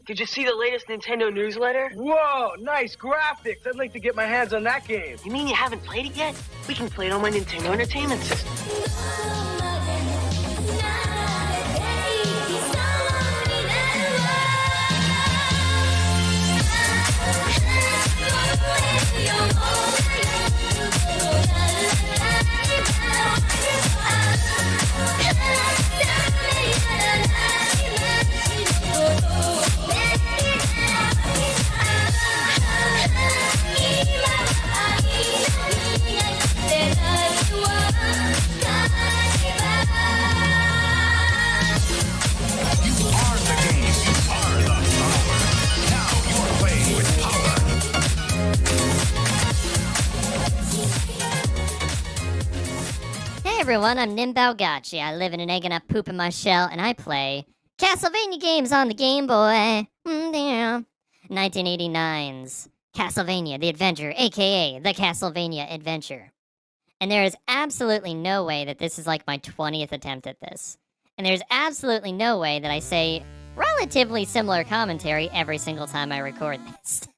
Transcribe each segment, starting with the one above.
Did you see the latest Nintendo newsletter? Whoa, nice graphics. I'd like to get my hands on that game. You mean you haven't played it yet? We can play it on my Nintendo Entertainment System. Hey everyone, I'm NinBowGotchi. I live in an egg and I poop in my shell, and I play Castlevania games on the Game Boy. 1989's Castlevania The Adventure, aka The Castlevania Adventure. And there is absolutely no way that this is like my 20th attempt at this. And there's absolutely no way that I say relatively similar commentary every single time I record this.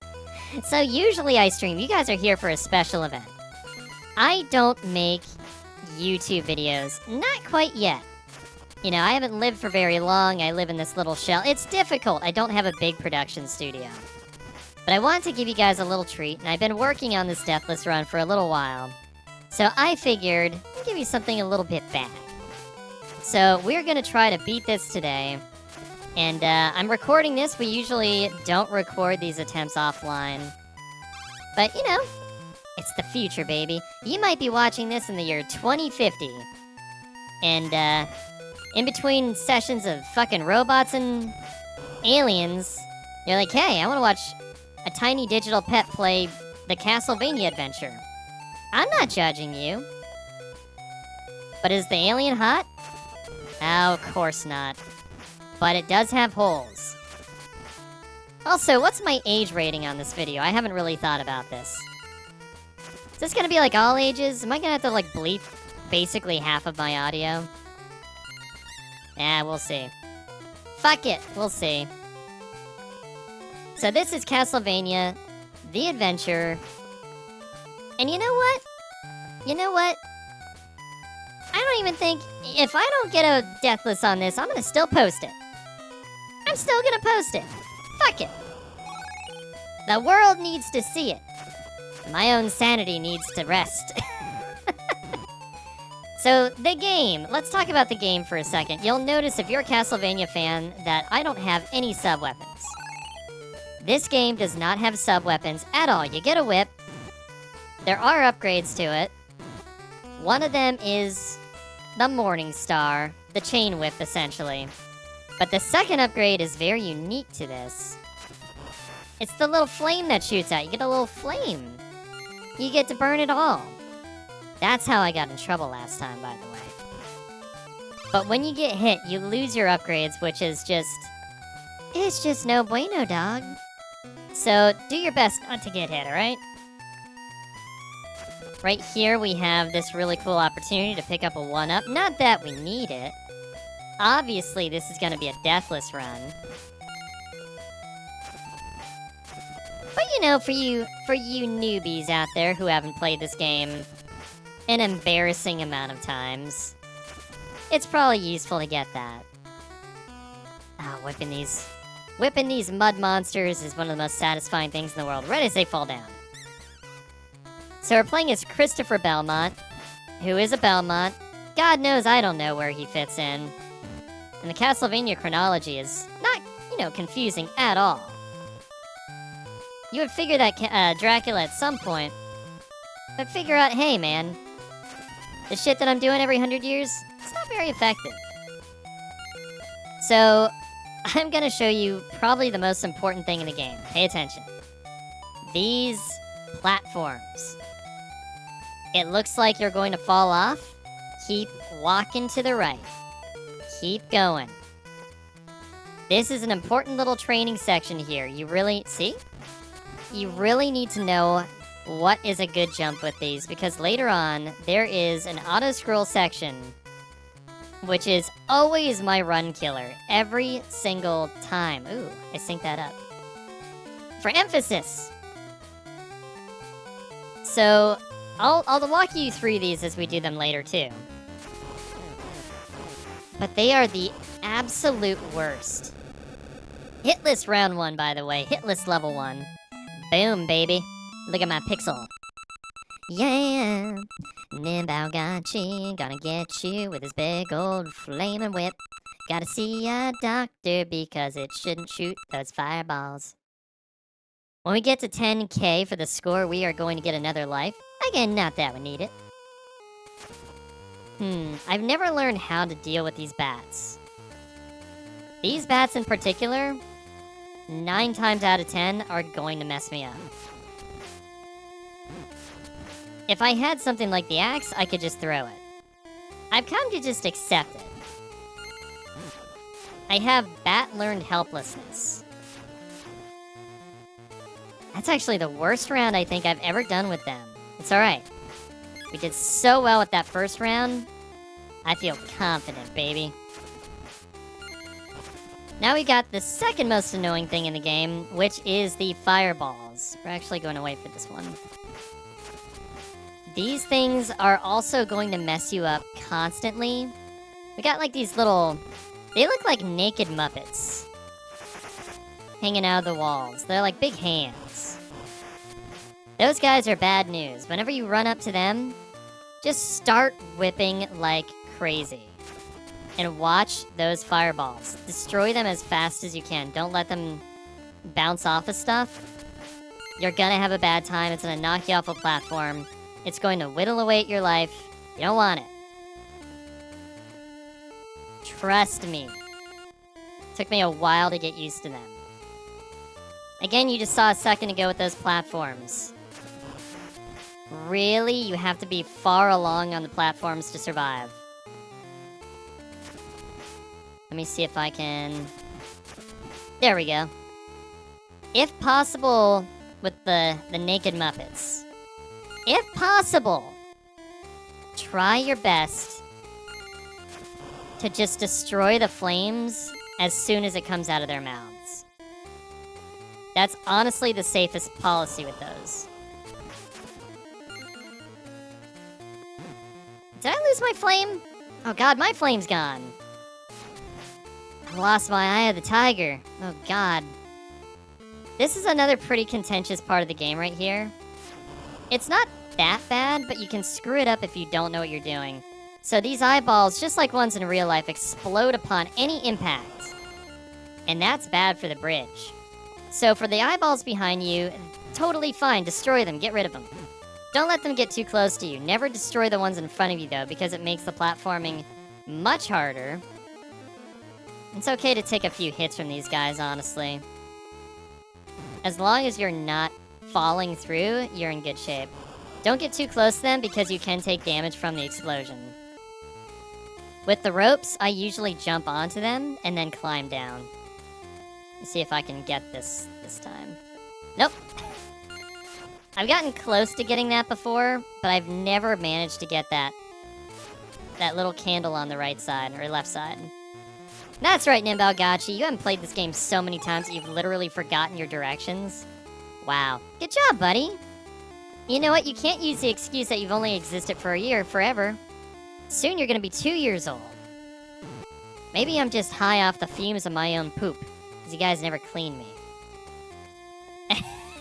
So usually I stream. You guys are here for a special event. I don't make YouTube videos. Not quite yet. You know, I haven't lived for very long. I live in this little shell. It's difficult. I don't have a big production studio. But I want to give you guys a little treat, and I've been working on this Deathless run for a little while. So I figured I'd give you something a little bit bad. So we're going to try to beat this today. And I'm recording this. We usually don't record these attempts offline. But, you know, it's the future, baby. You might be watching this in the year 2050. And, in between sessions of fucking robots and aliens, you're like, hey, I want to watch a tiny digital pet play the Castlevania adventure. I'm not judging you. But is the alien hot? Oh, of course not. But it does have holes. Also, what's my age rating on this video? I haven't really thought about this. Is this gonna be like all ages? Am I gonna have to like bleep basically half of my audio? Yeah, we'll see. Fuck it, we'll see. So this is Castlevania, The Adventure. And you know what? You know what? I don't even think, if I don't get a Deathless on this, I'm gonna still post it. I'm still gonna post it. Fuck it. The world needs to see it. My own sanity needs to rest. So, the game. Let's talk about the game for a second. You'll notice, if you're a Castlevania fan, that I don't have any sub-weapons. This game does not have sub-weapons at all. You get a whip. There are upgrades to it. One of them is the Morning Star, the chain whip, essentially. But the second upgrade is very unique to this. It's the little flame that shoots out. You get a little flame. You get to burn it all. That's how I got in trouble last time, by the way. But when you get hit, you lose your upgrades, which is just... It's just no bueno, dog. So, do your best not to get hit, alright? Right here, we have this really cool opportunity to pick up a 1-up. Not that we need it. Obviously, this is going to be a Deathless run. But, you know, for you newbies out there who haven't played this game an embarrassing amount of times, it's probably useful to get that. Ah, whipping these mud monsters is one of the most satisfying things in the world, right as they fall down. So we're playing as Christopher Belmont, who is a Belmont. God knows I don't know where he fits in. And the Castlevania chronology is not, you know, confusing at all. You would figure that Dracula at some point would figure out, hey man, the shit that I'm doing every 100 years, it's not very effective. So, I'm gonna show you probably the most important thing in the game. Pay attention. These platforms. It looks like you're going to fall off. Keep walking to the right. Keep going. This is an important little training section here. You really need to know what is a good jump with these, because later on, there is an auto-scroll section which is always my run killer every single time. Ooh, I synced that up. For emphasis. So, I'll walk you through these as we do them later, too. But they are the absolute worst. Hitless round 1, by the way. Hitless level 1. Boom, baby. Look at my pixel. Yeah. NinBowGotchi gonna get you with his big old flaming whip. Gotta see a doctor because it shouldn't shoot those fireballs. When we get to 10k for the score, we are going to get another life. Again, not that we need it. I've never learned how to deal with these bats. These bats in particular, 9 times out of 10 are going to mess me up. If I had something like the axe, I could just throw it. I've come to just accept it. I have bat-learned helplessness. That's actually the worst round I think I've ever done with them. It's alright. We did so well with that first round. I feel confident, baby. Now we got the second most annoying thing in the game, which is the fireballs. We're actually going to wait for this one. These things are also going to mess you up constantly. We got like these little... They look like naked Muppets. Hanging out of the walls. They're like big hands. Those guys are bad news. Whenever you run up to them, just start whipping like crazy. And watch those fireballs. Destroy them as fast as you can. Don't let them bounce off of stuff. You're gonna have a bad time. It's gonna knock you off a platform. It's going to whittle away at your life. You don't want it. Trust me. Took me a while to get used to them. Again, you just saw a second ago with those platforms. Really? You have to be far along on the platforms to survive. Let me see if I can... There we go. If possible, with the naked Muppets. If possible, try your best to just destroy the flames as soon as it comes out of their mouths. That's honestly the safest policy with those. Did I lose my flame? Oh god, my flame's gone. I lost my Eye of the Tiger. Oh god. This is another pretty contentious part of the game right here. It's not that bad, but you can screw it up if you don't know what you're doing. So these eyeballs, just like ones in real life, explode upon any impact. And that's bad for the bridge. So for the eyeballs behind you, totally fine, destroy them, get rid of them. Don't let them get too close to you. Never destroy the ones in front of you, though, because it makes the platforming much harder. It's okay to take a few hits from these guys, honestly. As long as you're not falling through, you're in good shape. Don't get too close to them because you can take damage from the explosion. With the ropes, I usually jump onto them and then climb down. Let's see if I can get this time. Nope. I've gotten close to getting that before, but I've never managed to get that little candle on the right side, or left side. That's right, NinBowGotchi. You haven't played this game so many times that you've literally forgotten your directions. Wow. Good job, buddy. You know what? You can't use the excuse that you've only existed for a year forever. Soon you're gonna be 2 years old. Maybe I'm just high off the fumes of my own poop, because you guys never clean me.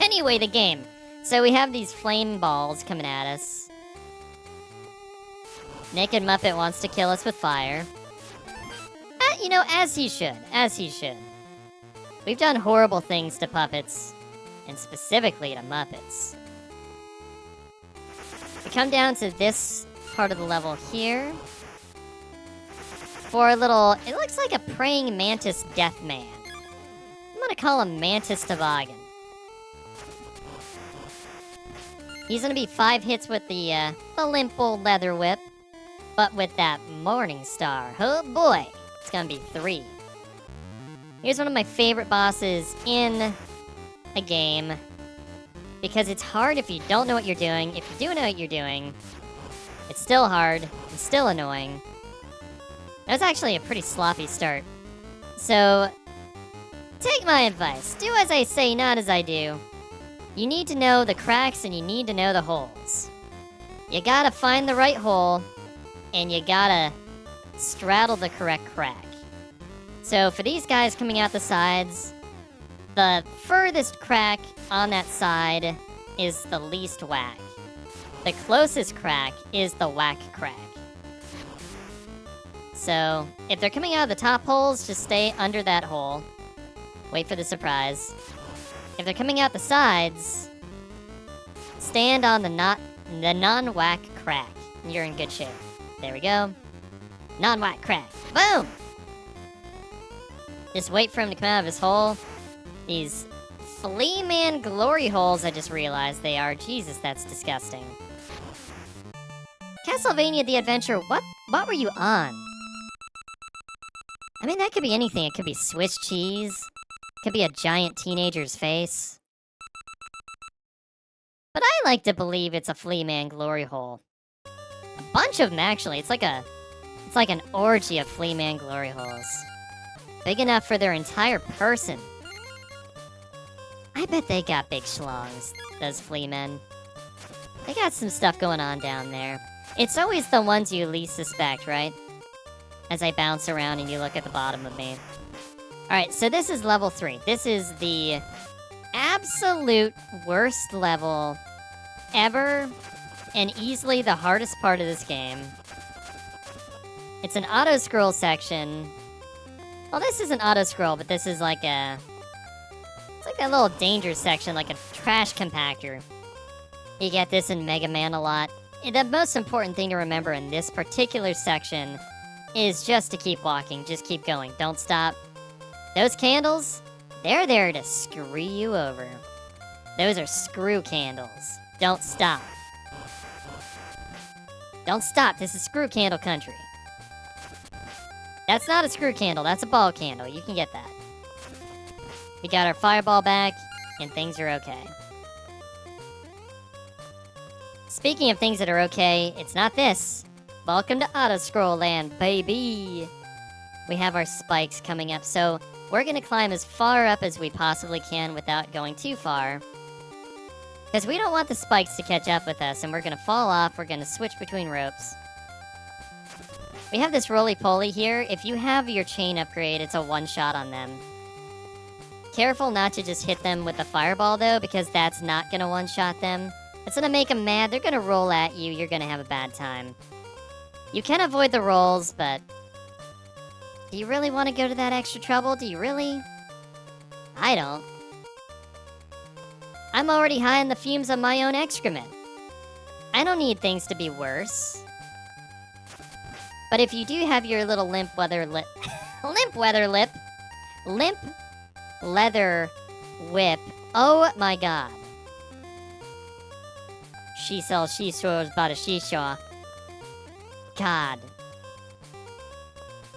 Anyway, the game. So we have these flame balls coming at us. Naked Muppet wants to kill us with fire. You know, as he should. As he should. We've done horrible things to puppets. And specifically to Muppets. We come down to this part of the level here. For a little... It looks like a praying mantis death man. I'm gonna call him Mantis Toboggan. He's gonna be 5 hits with the limp old leather whip. But with that Morning Star, oh boy, it's gonna be 3. Here's one of my favorite bosses in a game. Because it's hard if you don't know what you're doing. If you do know what you're doing, it's still hard. It's still annoying. That was actually a pretty sloppy start. So, take my advice. Do as I say, not as I do. You need to know the cracks and you need to know the holes. You gotta find the right hole, and you gotta straddle the correct crack. So for these guys coming out the sides, the furthest crack on that side is the least whack. The closest crack is the whack crack. So if they're coming out of the top holes, just stay under that hole. Wait for the surprise. If they're coming out the sides, stand on the non-whack crack. You're in good shape. There we go. Non-whack crack. Boom! Just wait for him to come out of his hole. These Flea Man glory holes, I just realized they are. Jesus, that's disgusting. Castlevania the Adventure, what were you on? I mean, that could be anything. It could be Swiss cheese. It could be a giant teenager's face. But I like to believe it's a Flea Man glory hole. A bunch of them, actually. It's like an orgy of Flea Man glory holes. Big enough for their entire person. I bet they got big schlongs, those Flea Men. They got some stuff going on down there. It's always the ones you least suspect, right? As I bounce around and you look at the bottom of me. Alright, so this is level 3. This is the absolute worst level ever, and easily the hardest part of this game. It's an auto-scroll section. Well, this isn't auto-scroll, but this is like a... It's like a little danger section, like a trash compactor. You get this in Mega Man a lot. The most important thing to remember in this particular section is just to keep walking, just keep going, don't stop. Those candles, they're there to screw you over. Those are screw candles. Don't stop. Don't stop, this is screw candle country. That's not a screw candle, that's a ball candle, you can get that. We got our fireball back, and things are okay. Speaking of things that are okay, it's not this. Welcome to Auto-Scroll Land, baby! We have our spikes coming up, so we're gonna climb as far up as we possibly can without going too far. Because we don't want the spikes to catch up with us, and we're gonna fall off, we're gonna switch between ropes. We have this roly-poly here. If you have your chain upgrade, it's a one-shot on them. Careful not to just hit them with a fireball, though, because that's not gonna one-shot them. It's gonna make them mad, they're gonna roll at you, you're gonna have a bad time. You can avoid the rolls, but... Do you really want to go to that extra trouble? Do you really? I don't. I'm already high on the fumes of my own excrement. I don't need things to be worse. But if you do have your little limp leather lip... limp leather whip. Oh my god. She sells she-stores about a she-shaw. God.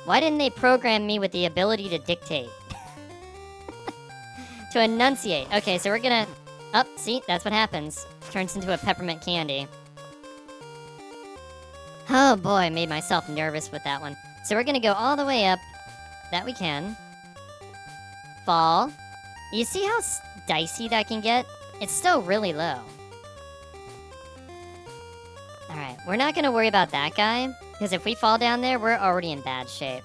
Why didn't they program me with the ability to dictate? To enunciate. Okay, so we're gonna... Oh, see? That's what happens. Turns into a peppermint candy. Oh boy, made myself nervous with that one. So we're gonna go all the way up. That we can. Fall. You see how dicey that can get? It's still really low. Alright, we're not gonna worry about that guy, because if we fall down there, we're already in bad shape.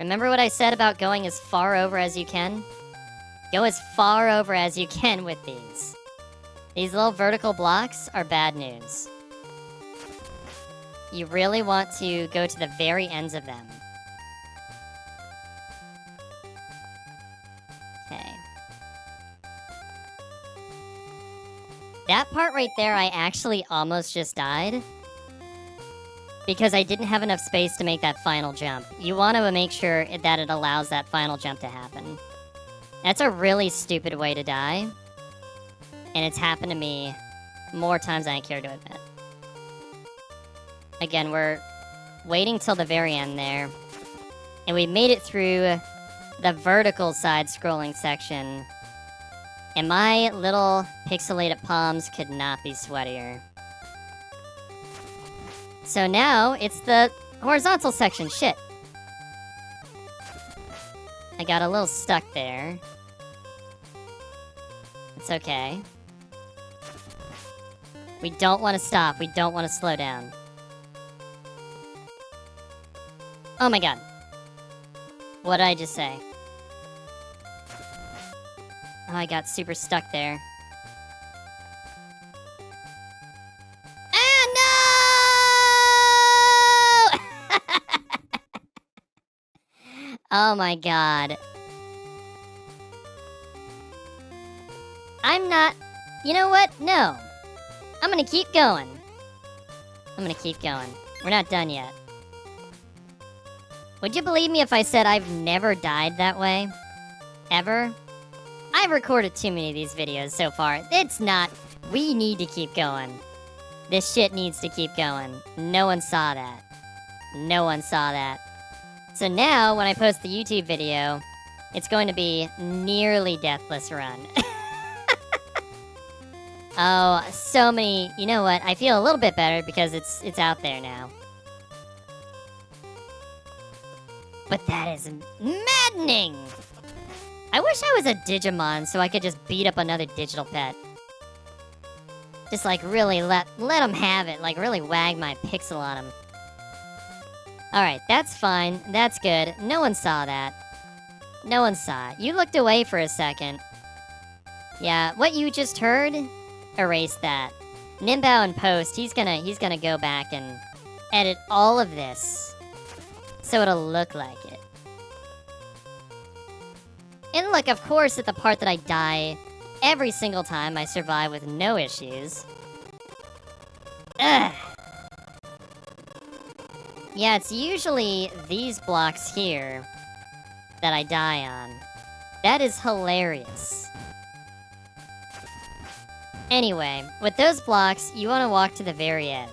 Remember what I said about going as far over as you can? Go as far over as you can with these. These little vertical blocks are bad news. You really want to go to the very ends of them. Okay. That part right there, I actually almost just died. Because I didn't have enough space to make that final jump. You want to make sure that it allows that final jump to happen. That's a really stupid way to die. And it's happened to me more times than I care to admit. Again, we're waiting till the very end there. And we made it through the vertical side-scrolling section. And my little pixelated palms could not be sweatier. So now it's the horizontal section. Shit. I got a little stuck there. It's okay. We don't want to stop. We don't want to slow down. Oh my god. What did I just say? Oh, I got super stuck there. Ah, no! Oh my god. I'm not... You know what? No. I'm gonna keep going. I'm gonna keep going. We're not done yet. Would you believe me if I said I've never died that way? Ever? I've recorded too many of these videos so far. It's not... We need to keep going. This shit needs to keep going. No one saw that. No one saw that. So now, when I post the YouTube video, it's going to be nearly deathless run. Oh, so many... You know what? I feel a little bit better because it's out there now. But that is maddening! I wish I was a Digimon so I could just beat up another digital pet. Just like really let them have it, like really wag my pixel on them. Alright, that's fine, that's good. No one saw that. No one saw it. You looked away for a second. Yeah, what you just heard? Erase that. NinBow in post, he's gonna go back and edit all of this so it'll look like it. And look, of course, at the part that I die every single time, I survive with no issues. Ugh. Yeah, it's usually these blocks here that I die on. That is hilarious. Anyway, with those blocks, you want to walk to the very edge.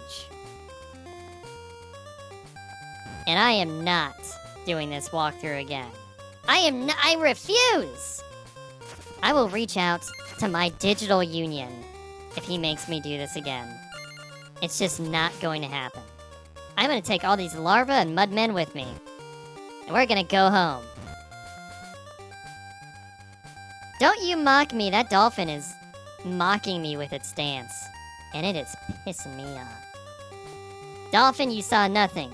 And I am not doing this walkthrough again. I refuse! I will reach out to my digital union if he makes me do this again. It's just not going to happen. I'm gonna take all these larvae and mudmen with me. And we're gonna go home. Don't you mock me, that dolphin is mocking me with its dance. And it is pissing me off. Dolphin, you saw nothing.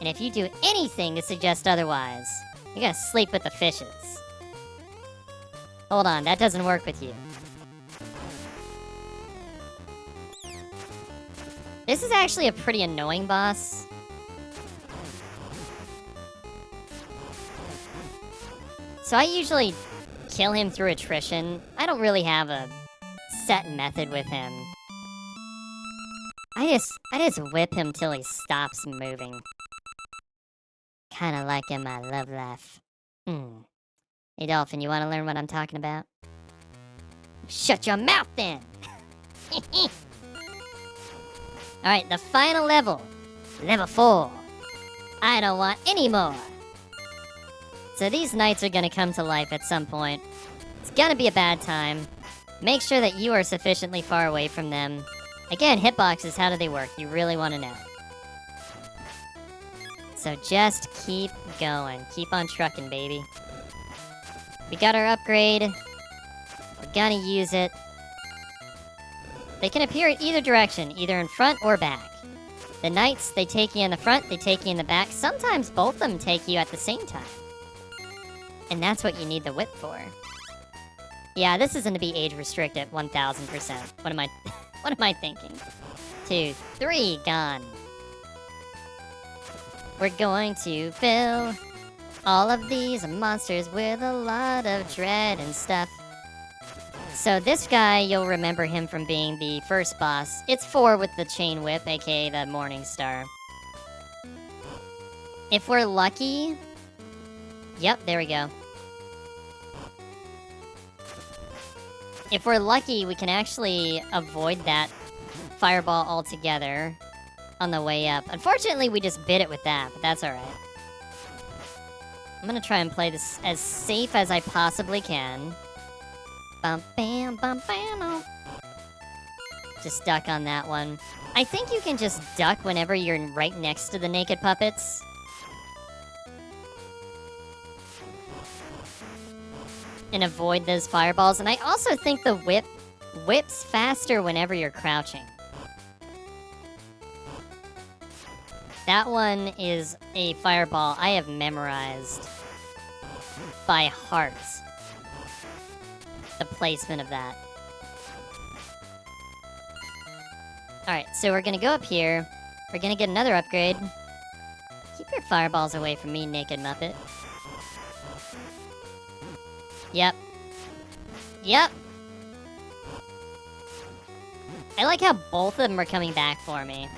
And if you do anything to suggest otherwise, you're gonna sleep with the fishes. Hold on, that doesn't work with you. This is actually a pretty annoying boss. So I usually kill him through attrition. I don't really have a set method with him. I just whip him till he stops moving. Kinda like in my love life. Hey, Dolphin, you wanna learn what I'm talking about? Shut your mouth, then! Alright, the final level. Level 4. I don't want any more. So these knights are gonna come to life at some point. It's gonna be a bad time. Make sure that you are sufficiently far away from them. Again, hitboxes, how do they work? You really want to know. So just keep going. Keep on trucking, baby. We got our upgrade. We're gonna use it. They can appear in either direction, either in front or back. The knights, they take you in the front, they take you in the back. Sometimes both of them take you at the same time. And that's what you need the whip for. Yeah, this is gonna be age restricted 1000%. What am I thinking? 2, 3, gone. We're going to fill all of these monsters with a lot of dread and stuff. So this guy, you'll remember him from being the first boss. It's 4 with the chain whip, aka the Morning Star. If we're lucky... Yep, there we go. If we're lucky, we can actually avoid that fireball altogether on the way up. Unfortunately, we just bit it with that, but that's alright. I'm gonna try and play this as safe as I possibly can. Bum, bam, bum, bam. practice duck on that one. I think you can just duck whenever you're right next to the naked puppets. And avoid those fireballs. And I also think the whip whips faster whenever you're crouching. That one is a fireball I have memorized by heart. The placement of that. Alright, so we're gonna go up here. We're gonna get another upgrade. Keep your fireballs away from me, naked Muppet. Yep. Yep! I like how both of them are coming back for me.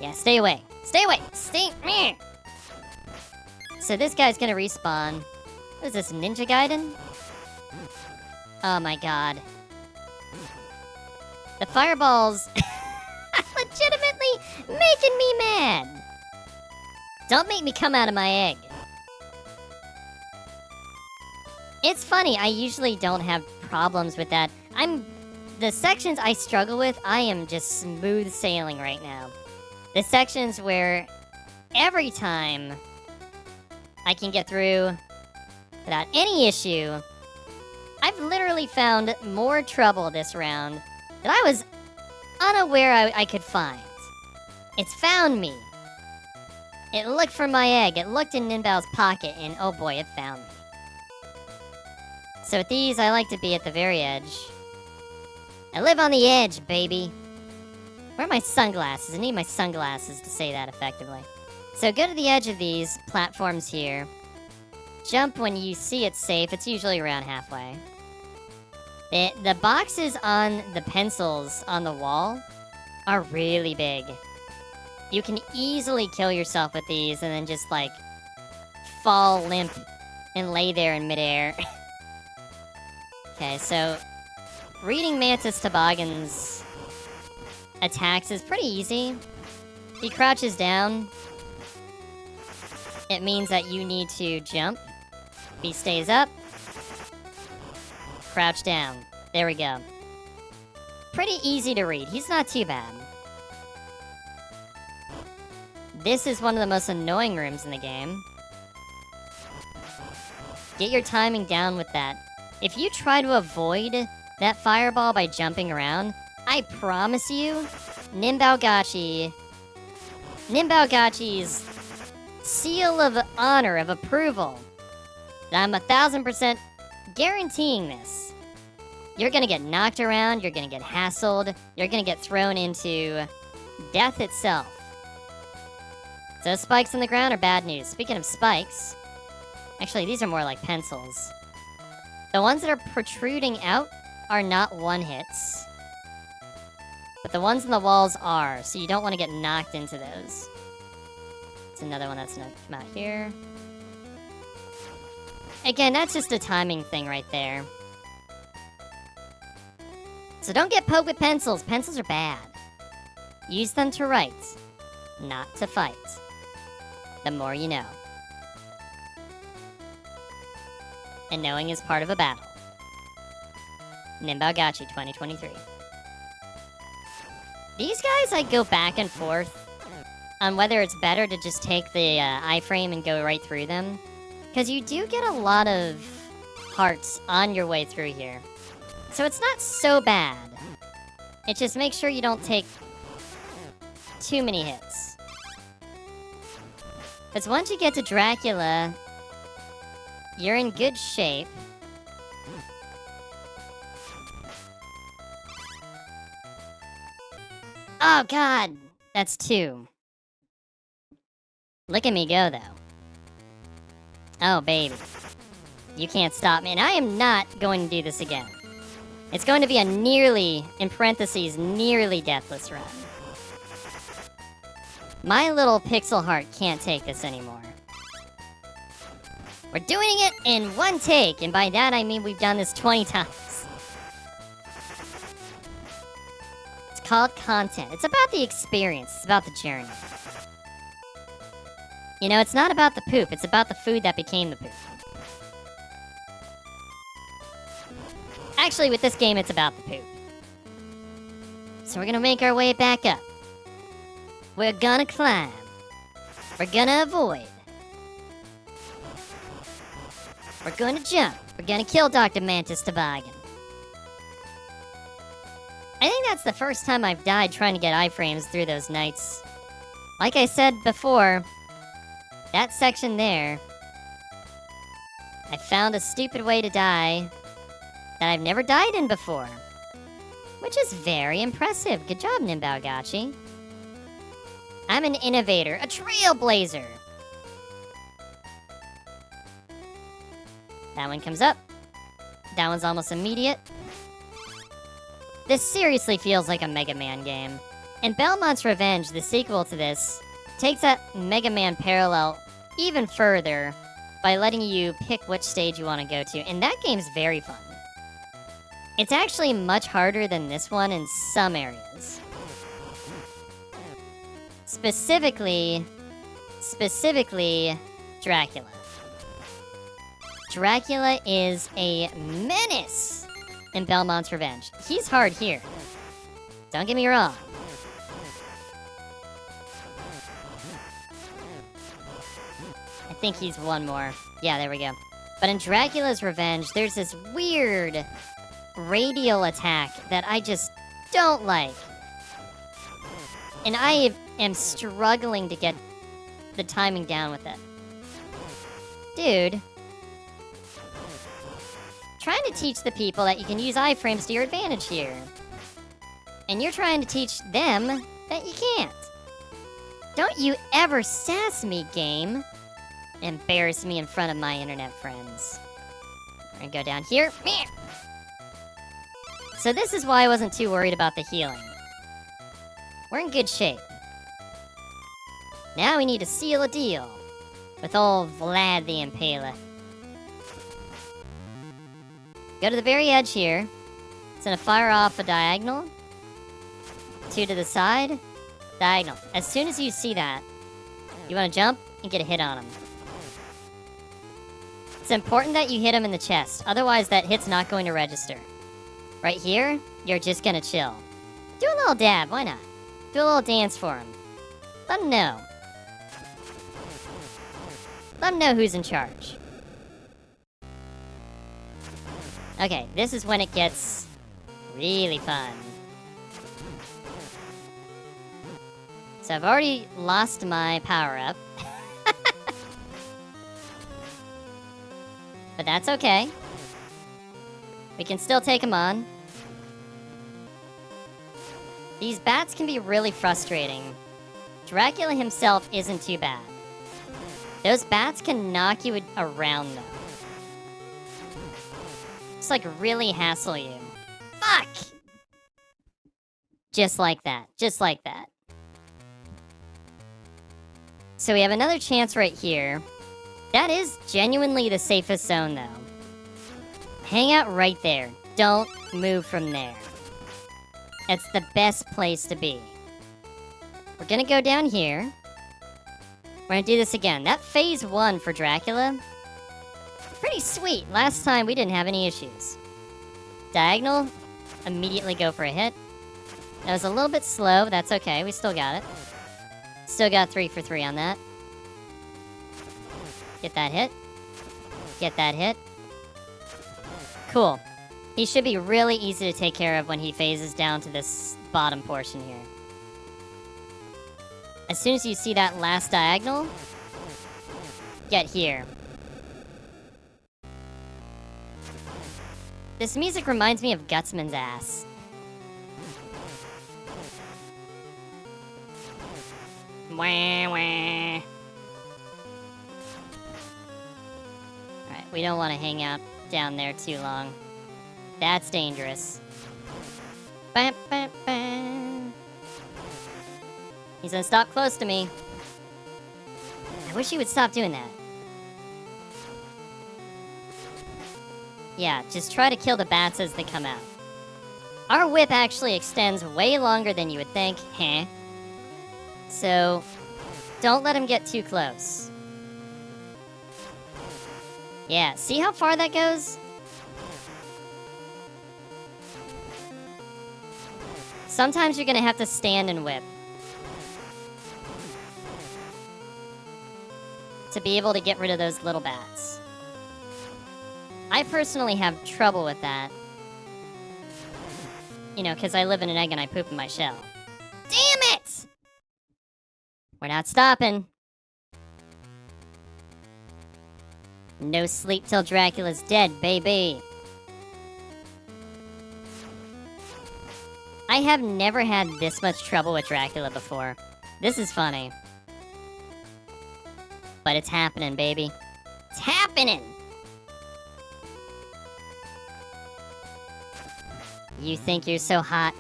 Yeah, stay away. Stay away! Stay... Meh. So this guy's gonna respawn. What is this, Ninja Gaiden? Oh my god. The fireballs are legitimately making me mad! Don't make me come out of my egg. It's funny, I usually don't have problems with that. The sections I struggle with, I am just smooth sailing right now. The sections where every time I can get through without any issue, I've literally found more trouble this round that I was unaware I could find. It's found me. It looked for my egg, it looked in NinBow's pocket, and oh boy, it found me. So with these, I like to be at the very edge. I live on the edge, baby. Where are my sunglasses? I need my sunglasses to say that effectively. So go to the edge of these platforms here. Jump when you see it's safe. It's usually around halfway. The boxes on the pencils on the wall are really big. You can easily kill yourself with these and then just, like, fall limp and lay there in midair. Okay, so reading Mantis Toboggan's attacks is pretty easy. He crouches down. It means that you need to jump. He stays up. Crouch down. There we go. Pretty easy to read. He's not too bad. This is one of the most annoying rooms in the game. Get your timing down with that. If you try to avoid that fireball by jumping around, I promise you, NinBowGotchi's seal of honor, of approval, that I'm 1000% guaranteeing this. You're gonna get knocked around, you're gonna get hassled, you're gonna get thrown into death itself. So spikes on the ground are bad news. Speaking of spikes, actually these are more like pencils. The ones that are protruding out are not one-hits. But the ones in the walls are, so you don't want to get knocked into those. It's another one that's gonna come out here. Again, that's just a timing thing right there. So don't get poked with pencils. Pencils are bad. Use them to write, not to fight. The more you know. And knowing is part of a battle. NinBowGotchi 2023. These guys, I go back and forth on whether it's better to just take the iframe and go right through them. Because you do get a lot of hearts on your way through here. So it's not so bad. It just makes sure you don't take too many hits. Because once you get to Dracula, you're in good shape. Oh, God! That's 2. Look at me go, though. Oh, baby. You can't stop me. And I am not going to do this again. It's going to be a nearly, in parentheses, nearly deathless run. My little pixel heart can't take this anymore. We're doing it in one take, and by that I mean we've done this 20 times. It's called content. It's about the experience. It's about the journey. You know, it's not about the poop. It's about the food that became the poop. Actually, with this game, it's about the poop. So we're gonna make our way back up. We're gonna climb. We're gonna avoid. We're gonna jump. We're gonna kill Dr. Mantis Toboggan. I think that's the first time I've died trying to get iframes through those nights. Like I said before, that section there, I found a stupid way to die that I've never died in before. Which is very impressive. Good job, NinBowGotchi. I'm an innovator, a trailblazer. That one comes up. That one's almost immediate. This seriously feels like a Mega Man game. And Belmont's Revenge, the sequel to this, takes that Mega Man parallel even further by letting you pick which stage you want to go to. And that game's very fun. It's actually much harder than this one in some areas. Specifically, Dracula. Dracula is a menace in Belmont's Revenge. He's hard here. Don't get me wrong. I think he's one more. Yeah, there we go. But in Dracula's Revenge, there's this weird radial attack that I just don't like. And I am struggling to get the timing down with it. Dude. Trying to teach the people that you can use iframes to your advantage here. And you're trying to teach them that you can't. Don't you ever sass me, game. Embarrass me in front of my internet friends. We're gonna go down here. So this is why I wasn't too worried about the healing. We're in good shape. Now we need to seal a deal with old Vlad the Impaler. Go to the very edge here. It's gonna fire off a diagonal. 2 to the side. Diagonal. As soon as you see that, you wanna jump and get a hit on him. It's important that you hit him in the chest, otherwise that hit's not going to register. Right here, you're just gonna chill. Do a little dab, why not? Do a little dance for him. Let him know. Let him know who's in charge. Okay, this is when it gets really fun. So I've already lost my power-up. But that's okay. We can still take him on. These bats can be really frustrating. Dracula himself isn't too bad. Those bats can knock you around, though. Just, like, really hassle you. Fuck! Just like that. Just like that. So we have another chance right here. That is genuinely the safest zone, though. Hang out right there. Don't move from there. It's the best place to be. We're gonna go down here. We're gonna do this again. That phase 1 for Dracula, pretty sweet. Last time we didn't have any issues. Diagonal, immediately go for a hit. That was a little bit slow, but that's okay. We still got it. Still got 3 for 3 on that. Get that hit. Get that hit. Cool. He should be really easy to take care of when he phases down to this bottom portion here. As soon as you see that last diagonal, get here. This music reminds me of Gutsman's ass. Wah, wah. Alright, we don't want to hang out down there too long. That's dangerous. Bam, bam, bam. He's gonna stop close to me. I wish he would stop doing that. Yeah, just try to kill the bats as they come out. Our whip actually extends way longer than you would think, huh? So, don't let him get too close. Yeah, see how far that goes? Sometimes you're gonna have to stand and whip to be able to get rid of those little bats. I personally have trouble with that. You know, because I live in an egg and I poop in my shell. Damn it! We're not stopping. No sleep till Dracula's dead, baby. I have never had this much trouble with Dracula before. This is funny. But it's happening, baby. It's happening! You think you're so hot,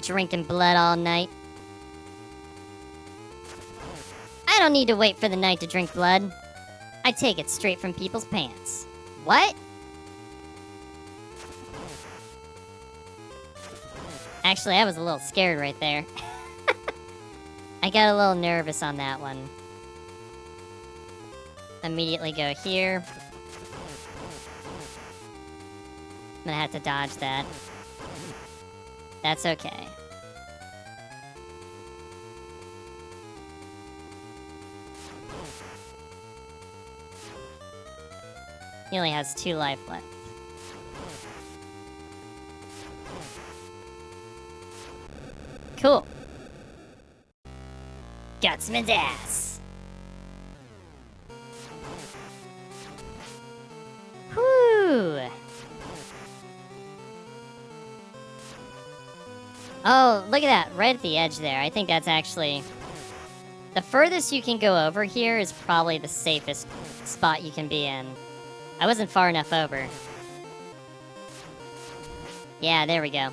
drinking blood all night? I don't need to wait for the night to drink blood. I take it straight from people's pants. What? Actually, I was a little scared right there. I got a little nervous on that one. Immediately go here. I'm gonna have to dodge that. That's okay. He only has 2 life left. Cool. Gutsman's ass. Whew. Oh, look at that, right at the edge there. I think that's actually... The furthest you can go over here is probably the safest spot you can be in. I wasn't far enough over. Yeah, there we go.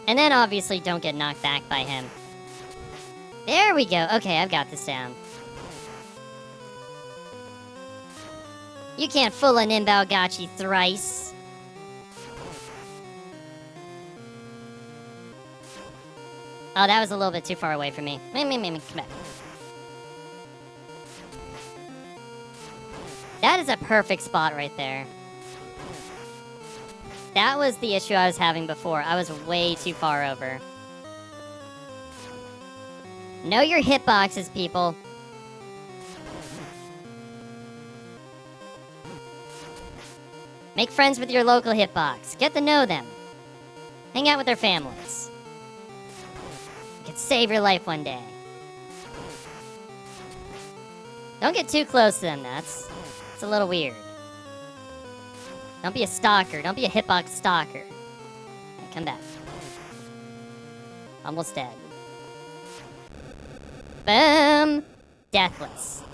And then obviously don't get knocked back by him. There we go. Okay, I've got this down. You can't fool a NinBowGotchi thrice. Oh, that was a little bit too far away from me. Come back. That is a perfect spot right there. That was the issue I was having before. I was way too far over. Know your hitboxes, people. Make friends with your local hitbox. Get to know them. Hang out with their families. You could save your life one day. Don't get too close to them, nuts. It's a little weird. Don't be a stalker. Don't be a hitbox stalker. Okay, come back. Almost dead. Boom! Deathless.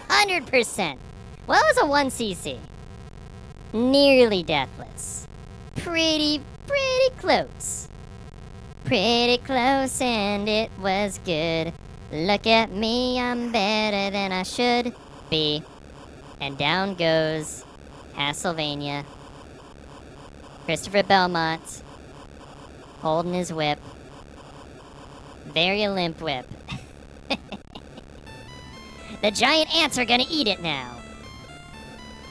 100%. Well, it was a 1cc. Nearly deathless. Pretty close. Pretty close, and it was good. Look at me, I'm better than I should be. And down goes Castlevania. Christopher Belmont. Holding his whip. Very limp whip. The giant ants are gonna eat it now.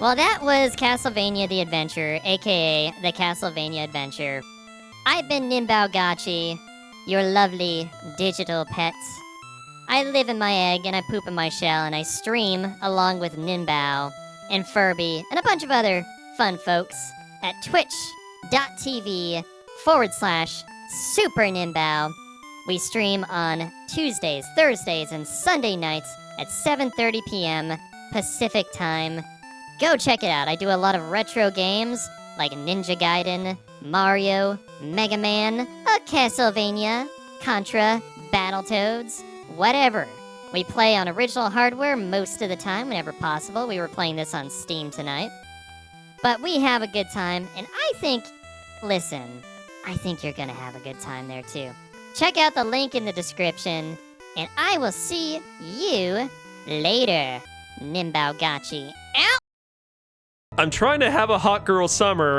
Well, that was Castlevania the Adventure, aka the Castlevania Adventure. I've been NinBowGotchi, your lovely digital pet. I live in my egg and I poop in my shell and I stream along with NinBow and Furby and a bunch of other fun folks at twitch.tv/Super NinBow. We stream on Tuesdays, Thursdays, and Sunday nights at 7:30 p.m. Pacific time. Go check it out. I do a lot of retro games like Ninja Gaiden, Mario, Mega Man, Castlevania, Contra, Battletoads, whatever. We play on original hardware most of the time whenever possible. We were playing this on Steam tonight. But we have a good time, and I think, listen, I think you're gonna have a good time there too. Check out the link in the description, and I will see you later. NinBowGotchi out! I'm trying to have a hot girl summer,